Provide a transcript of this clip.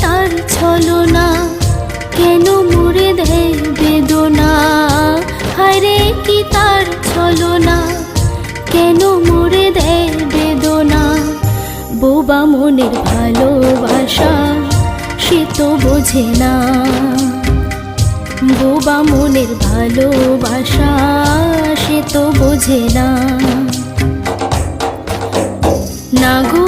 তার ছলনা, কেন মুড়ে দেয় বেদনা। হায়রে কি তার ছলনা, কেন মুড়ে দেয় বেদনা। বোবা মনের ভালোবাসা সে তো বোঝে না, বোবা মনের ভালোবাসা সে তো বোঝে না। না গো